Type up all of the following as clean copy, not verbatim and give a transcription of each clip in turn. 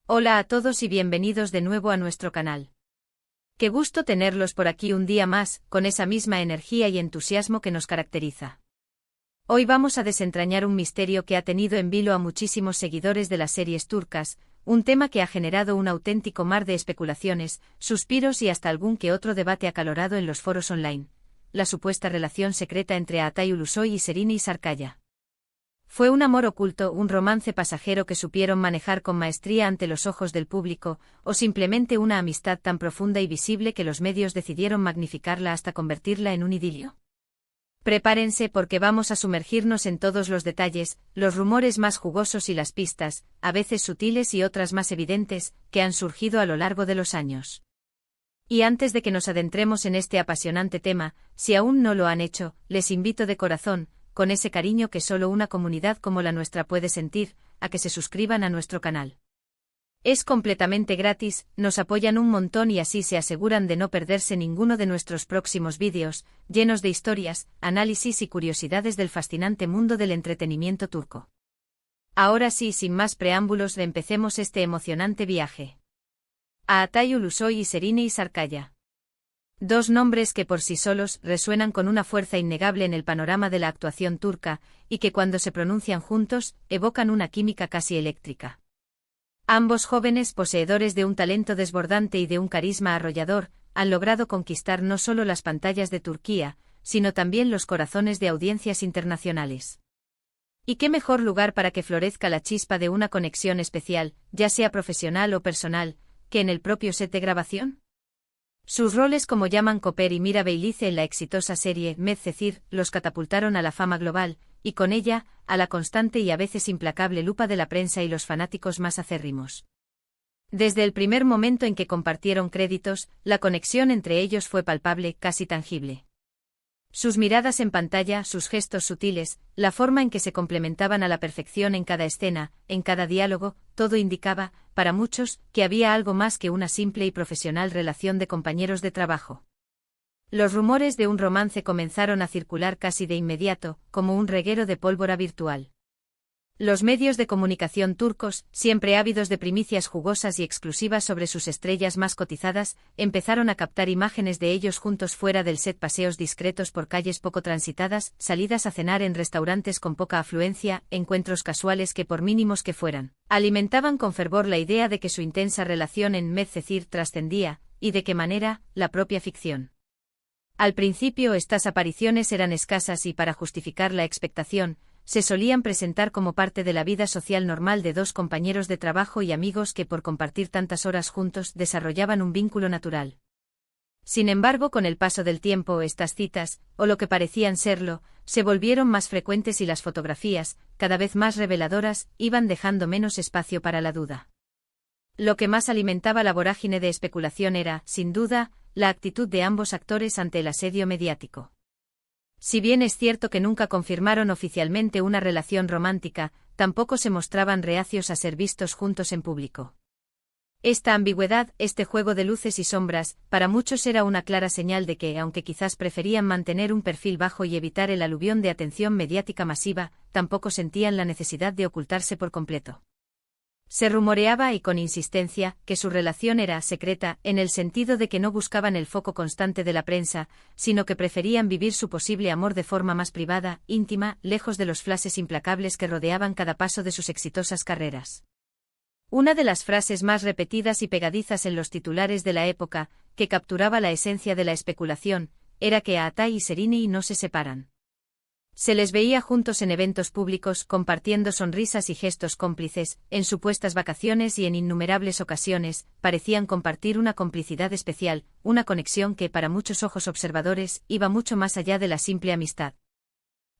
Hola a todos y bienvenidos de nuevo a nuestro canal. Qué gusto tenerlos por aquí un día más, con esa misma energía y entusiasmo que nos caracteriza. Hoy vamos a desentrañar un misterio que ha tenido en vilo a muchísimos seguidores de las series turcas, un tema que ha generado un auténtico mar de especulaciones, suspiros y hasta algún que otro debate acalorado en los foros online: la supuesta relación secreta entre Altay Ulusoy y Serine Sarıkaya. ¿Fue un amor oculto, un romance pasajero que supieron manejar con maestría ante los ojos del público, o simplemente una amistad tan profunda y visible que los medios decidieron magnificarla hasta convertirla en un idilio? Prepárense porque vamos a sumergirnos en todos los detalles, los rumores más jugosos y las pistas, a veces sutiles y otras más evidentes, que han surgido a lo largo de los años. Y antes de que nos adentremos en este apasionante tema, si aún no lo han hecho, les invito de corazón, con ese cariño que solo una comunidad como la nuestra puede sentir, a que se suscriban a nuestro canal. Es completamente gratis, nos apoyan un montón y así se aseguran de no perderse ninguno de nuestros próximos vídeos, llenos de historias, análisis y curiosidades del fascinante mundo del entretenimiento turco. Ahora sí, sin más preámbulos, empecemos este emocionante viaje. Altay Ulusoy y Serine Sarıkaya. Dos nombres que por sí solos resuenan con una fuerza innegable en el panorama de la actuación turca, y que cuando se pronuncian juntos, evocan una química casi eléctrica. Ambos jóvenes, poseedores de un talento desbordante y de un carisma arrollador, han logrado conquistar no solo las pantallas de Turquía, sino también los corazones de audiencias internacionales. ¿Y qué mejor lugar para que florezca la chispa de una conexión especial, ya sea profesional o personal, que en el propio set de grabación? Sus roles como Yaman Koper y Mira Beylice en la exitosa serie Medcezir los catapultaron a la fama global, y con ella, a la constante y a veces implacable lupa de la prensa y los fanáticos más acérrimos. Desde el primer momento en que compartieron créditos, la conexión entre ellos fue palpable, casi tangible. Sus miradas en pantalla, sus gestos sutiles, la forma en que se complementaban a la perfección en cada escena, en cada diálogo, todo indicaba, para muchos, que había algo más que una simple y profesional relación de compañeros de trabajo. Los rumores de un romance comenzaron a circular casi de inmediato, como un reguero de pólvora virtual. Los medios de comunicación turcos, siempre ávidos de primicias jugosas y exclusivas sobre sus estrellas más cotizadas, empezaron a captar imágenes de ellos juntos fuera del set, paseos discretos por calles poco transitadas, salidas a cenar en restaurantes con poca afluencia, encuentros casuales que, por mínimos que fueran, alimentaban con fervor la idea de que su intensa relación en Medcezir trascendía, y de qué manera, la propia ficción. Al principio estas apariciones eran escasas y, para justificar la expectación, se solían presentar como parte de la vida social normal de dos compañeros de trabajo y amigos que, por compartir tantas horas juntos, desarrollaban un vínculo natural. Sin embargo, con el paso del tiempo, estas citas, o lo que parecían serlo, se volvieron más frecuentes y las fotografías, cada vez más reveladoras, iban dejando menos espacio para la duda. Lo que más alimentaba la vorágine de especulación era, sin duda, la actitud de ambos actores ante el asedio mediático. Si bien es cierto que nunca confirmaron oficialmente una relación romántica, tampoco se mostraban reacios a ser vistos juntos en público. Esta ambigüedad, este juego de luces y sombras, para muchos era una clara señal de que, aunque quizás preferían mantener un perfil bajo y evitar el aluvión de atención mediática masiva, tampoco sentían la necesidad de ocultarse por completo. Se rumoreaba, y con insistencia, que su relación era secreta, en el sentido de que no buscaban el foco constante de la prensa, sino que preferían vivir su posible amor de forma más privada, íntima, lejos de los flashes implacables que rodeaban cada paso de sus exitosas carreras. Una de las frases más repetidas y pegadizas en los titulares de la época, que capturaba la esencia de la especulación, era que Altay y Serine no se separan. Se les veía juntos en eventos públicos, compartiendo sonrisas y gestos cómplices, en supuestas vacaciones, y en innumerables ocasiones, parecían compartir una complicidad especial, una conexión que, para muchos ojos observadores, iba mucho más allá de la simple amistad.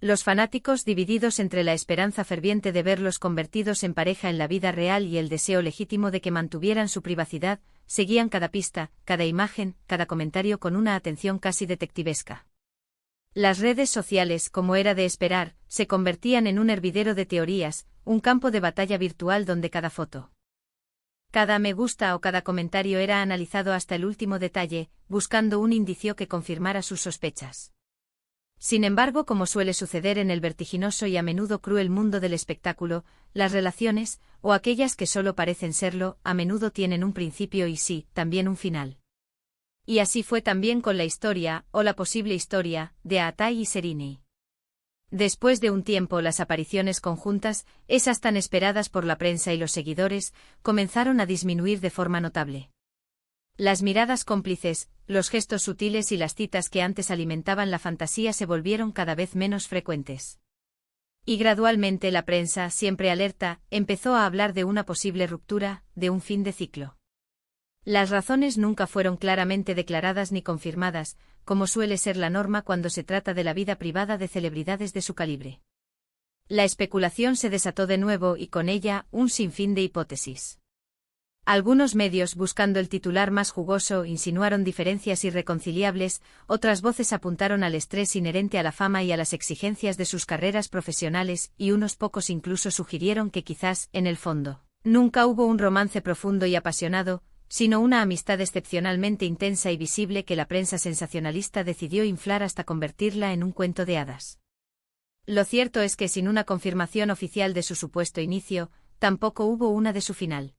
Los fanáticos, divididos entre la esperanza ferviente de verlos convertidos en pareja en la vida real y el deseo legítimo de que mantuvieran su privacidad, seguían cada pista, cada imagen, cada comentario con una atención casi detectivesca. Las redes sociales, como era de esperar, se convertían en un hervidero de teorías, un campo de batalla virtual donde cada foto, cada me gusta o cada comentario era analizado hasta el último detalle, buscando un indicio que confirmara sus sospechas. Sin embargo, como suele suceder en el vertiginoso y a menudo cruel mundo del espectáculo, las relaciones, o aquellas que solo parecen serlo, a menudo tienen un principio y sí, también un final. Y así fue también con la historia, o la posible historia, de Aatai y Sereni. Después de un tiempo, las apariciones conjuntas, esas tan esperadas por la prensa y los seguidores, comenzaron a disminuir de forma notable. Las miradas cómplices, los gestos sutiles y las citas que antes alimentaban la fantasía se volvieron cada vez menos frecuentes. Y gradualmente la prensa, siempre alerta, empezó a hablar de una posible ruptura, de un fin de ciclo. Las razones nunca fueron claramente declaradas ni confirmadas, como suele ser la norma cuando se trata de la vida privada de celebridades de su calibre. La especulación se desató de nuevo y con ella un sinfín de hipótesis. Algunos medios, buscando el titular más jugoso, insinuaron diferencias irreconciliables, otras voces apuntaron al estrés inherente a la fama y a las exigencias de sus carreras profesionales, y unos pocos incluso sugirieron que quizás, en el fondo, nunca hubo un romance profundo y apasionado, sino una amistad excepcionalmente intensa y visible que la prensa sensacionalista decidió inflar hasta convertirla en un cuento de hadas. Lo cierto es que sin una confirmación oficial de su supuesto inicio, tampoco hubo una de su final.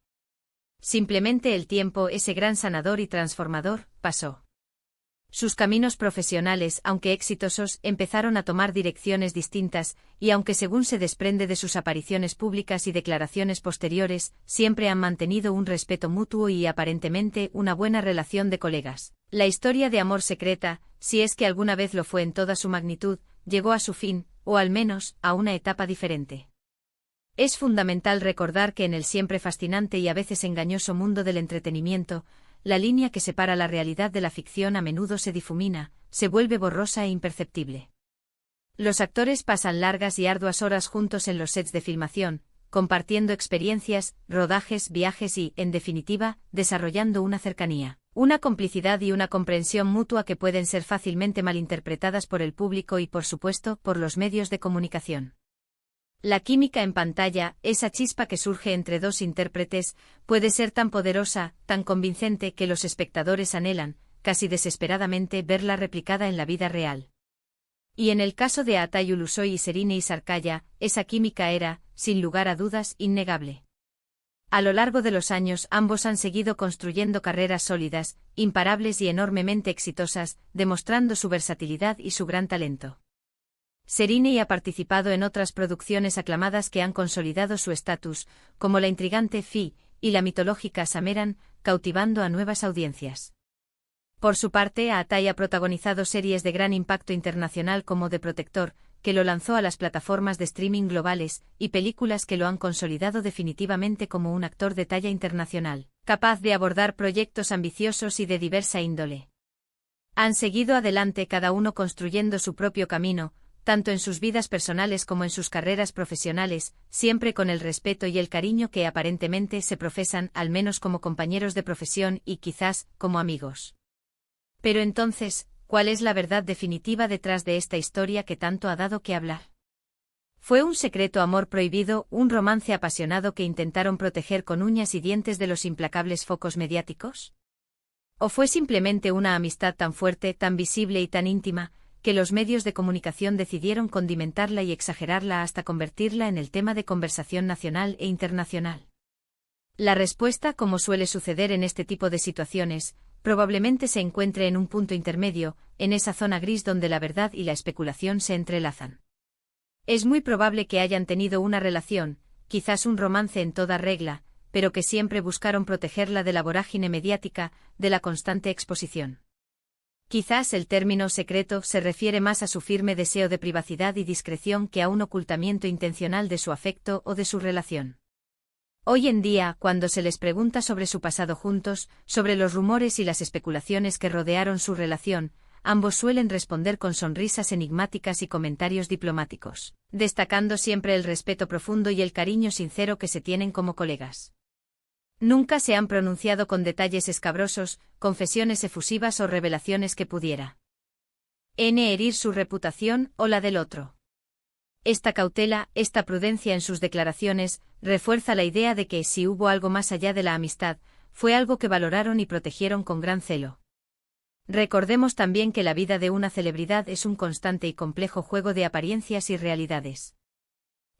Simplemente el tiempo, ese gran sanador y transformador, pasó. Sus caminos profesionales, aunque exitosos, empezaron a tomar direcciones distintas, y aunque según se desprende de sus apariciones públicas y declaraciones posteriores, siempre han mantenido un respeto mutuo y aparentemente una buena relación de colegas. La historia de amor secreta, si es que alguna vez lo fue en toda su magnitud, llegó a su fin, o al menos, a una etapa diferente. Es fundamental recordar que en el siempre fascinante y a veces engañoso mundo del entretenimiento, la línea que separa la realidad de la ficción a menudo se difumina, se vuelve borrosa e imperceptible. Los actores pasan largas y arduas horas juntos en los sets de filmación, compartiendo experiencias, rodajes, viajes y, en definitiva, desarrollando una cercanía, una complicidad y una comprensión mutua que pueden ser fácilmente malinterpretadas por el público y, por supuesto, por los medios de comunicación. La química en pantalla, esa chispa que surge entre dos intérpretes, puede ser tan poderosa, tan convincente que los espectadores anhelan, casi desesperadamente, verla replicada en la vida real. Y en el caso de Aatai Ulusoy y Sereni Sarkaya, esa química era, sin lugar a dudas, innegable. A lo largo de los años ambos han seguido construyendo carreras sólidas, imparables y enormemente exitosas, demostrando su versatilidad y su gran talento. Sereni ha participado en otras producciones aclamadas que han consolidado su estatus, como la intrigante Fi y la mitológica Sameran, cautivando a nuevas audiencias. Por su parte, Aatai ha protagonizado series de gran impacto internacional como The Protector, que lo lanzó a las plataformas de streaming globales, y películas que lo han consolidado definitivamente como un actor de talla internacional, capaz de abordar proyectos ambiciosos y de diversa índole. Han seguido adelante cada uno construyendo su propio camino, tanto en sus vidas personales como en sus carreras profesionales, siempre con el respeto y el cariño que aparentemente se profesan, al menos como compañeros de profesión y quizás como amigos. Pero entonces, ¿cuál es la verdad definitiva detrás de esta historia que tanto ha dado que hablar? ¿Fue un secreto amor prohibido, un romance apasionado que intentaron proteger con uñas y dientes de los implacables focos mediáticos? ¿O fue simplemente una amistad tan fuerte, tan visible y tan íntima, que los medios de comunicación decidieron condimentarla y exagerarla hasta convertirla en el tema de conversación nacional e internacional? La respuesta, como suele suceder en este tipo de situaciones, probablemente se encuentre en un punto intermedio, en esa zona gris donde la verdad y la especulación se entrelazan. Es muy probable que hayan tenido una relación, quizás un romance en toda regla, pero que siempre buscaron protegerla de la vorágine mediática, de la constante exposición. Quizás el término secreto se refiere más a su firme deseo de privacidad y discreción que a un ocultamiento intencional de su afecto o de su relación. Hoy en día, cuando se les pregunta sobre su pasado juntos, sobre los rumores y las especulaciones que rodearon su relación, ambos suelen responder con sonrisas enigmáticas y comentarios diplomáticos, destacando siempre el respeto profundo y el cariño sincero que se tienen como colegas. Nunca se han pronunciado con detalles escabrosos, confesiones efusivas o revelaciones que pudiera herir su reputación o la del otro. Esta cautela, esta prudencia en sus declaraciones, refuerza la idea de que, si hubo algo más allá de la amistad, fue algo que valoraron y protegieron con gran celo. Recordemos también que la vida de una celebridad es un constante y complejo juego de apariencias y realidades.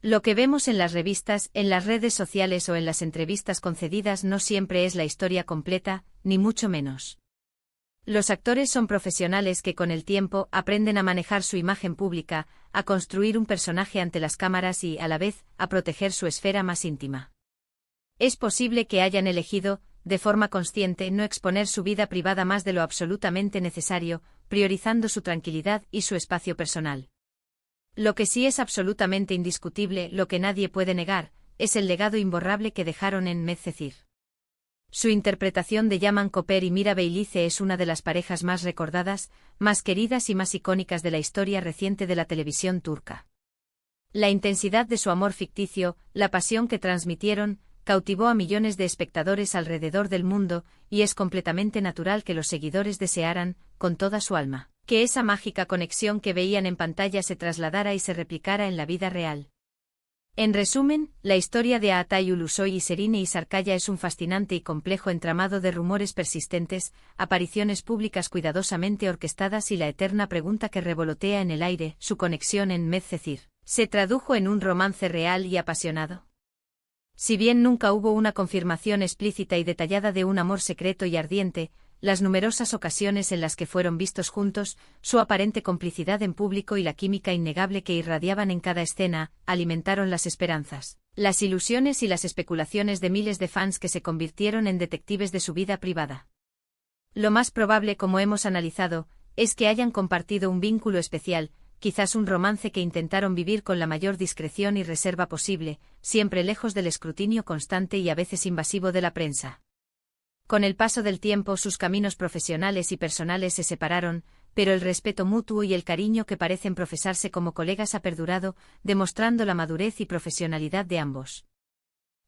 Lo que vemos en las revistas, en las redes sociales o en las entrevistas concedidas no siempre es la historia completa, ni mucho menos. Los actores son profesionales que con el tiempo aprenden a manejar su imagen pública, a construir un personaje ante las cámaras y, a la vez, a proteger su esfera más íntima. Es posible que hayan elegido, de forma consciente, no exponer su vida privada más de lo absolutamente necesario, priorizando su tranquilidad y su espacio personal. Lo que sí es absolutamente indiscutible, lo que nadie puede negar, es el legado imborrable que dejaron en Medcezir. Su interpretación de Yaman Koper y Mira Beylice es una de las parejas más recordadas, más queridas y más icónicas de la historia reciente de la televisión turca. La intensidad de su amor ficticio, la pasión que transmitieron, cautivó a millones de espectadores alrededor del mundo, y es completamente natural que los seguidores desearan, con toda su alma, que esa mágica conexión que veían en pantalla se trasladara y se replicara en la vida real. En resumen, la historia de Atay Ulusoy y Serine Isarkaya es un fascinante y complejo entramado de rumores persistentes, apariciones públicas cuidadosamente orquestadas y la eterna pregunta que revolotea en el aire, su conexión en Medcezir, ¿se tradujo en un romance real y apasionado? Si bien nunca hubo una confirmación explícita y detallada de un amor secreto y ardiente, las numerosas ocasiones en las que fueron vistos juntos, su aparente complicidad en público y la química innegable que irradiaban en cada escena, alimentaron las esperanzas, las ilusiones y las especulaciones de miles de fans que se convirtieron en detectives de su vida privada. Lo más probable, como hemos analizado, es que hayan compartido un vínculo especial, quizás un romance que intentaron vivir con la mayor discreción y reserva posible, siempre lejos del escrutinio constante y a veces invasivo de la prensa. Con el paso del tiempo sus caminos profesionales y personales se separaron, pero el respeto mutuo y el cariño que parecen profesarse como colegas ha perdurado, demostrando la madurez y profesionalidad de ambos.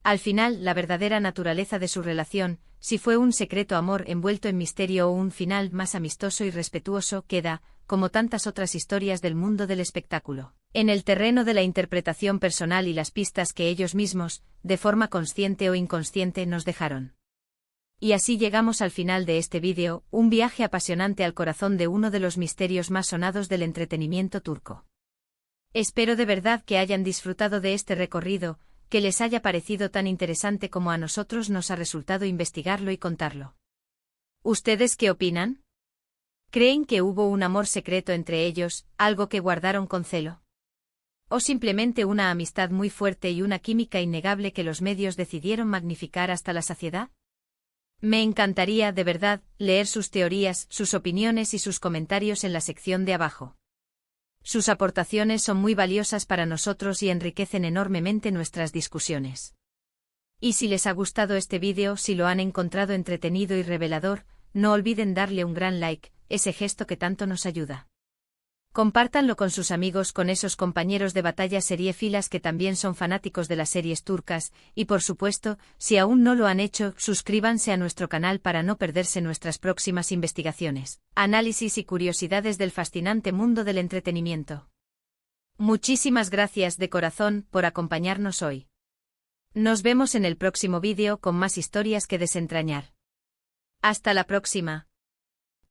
Al final, la verdadera naturaleza de su relación, si fue un secreto amor envuelto en misterio o un final más amistoso y respetuoso, queda, como tantas otras historias del mundo del espectáculo, en el terreno de la interpretación personal y las pistas que ellos mismos, de forma consciente o inconsciente, nos dejaron. Y así llegamos al final de este vídeo, un viaje apasionante al corazón de uno de los misterios más sonados del entretenimiento turco. Espero de verdad que hayan disfrutado de este recorrido, que les haya parecido tan interesante como a nosotros nos ha resultado investigarlo y contarlo. ¿Ustedes qué opinan? ¿Creen que hubo un amor secreto entre ellos, algo que guardaron con celo? ¿O simplemente una amistad muy fuerte y una química innegable que los medios decidieron magnificar hasta la saciedad? Me encantaría, de verdad, leer sus teorías, sus opiniones y sus comentarios en la sección de abajo. Sus aportaciones son muy valiosas para nosotros y enriquecen enormemente nuestras discusiones. Y si les ha gustado este vídeo, si lo han encontrado entretenido y revelador, no olviden darle un gran like, ese gesto que tanto nos ayuda. Compártanlo con sus amigos, con esos compañeros de batalla seriéfilas que también son fanáticos de las series turcas, y por supuesto, si aún no lo han hecho, suscríbanse a nuestro canal para no perderse nuestras próximas investigaciones, análisis y curiosidades del fascinante mundo del entretenimiento. Muchísimas gracias de corazón por acompañarnos hoy. Nos vemos en el próximo vídeo con más historias que desentrañar. Hasta la próxima.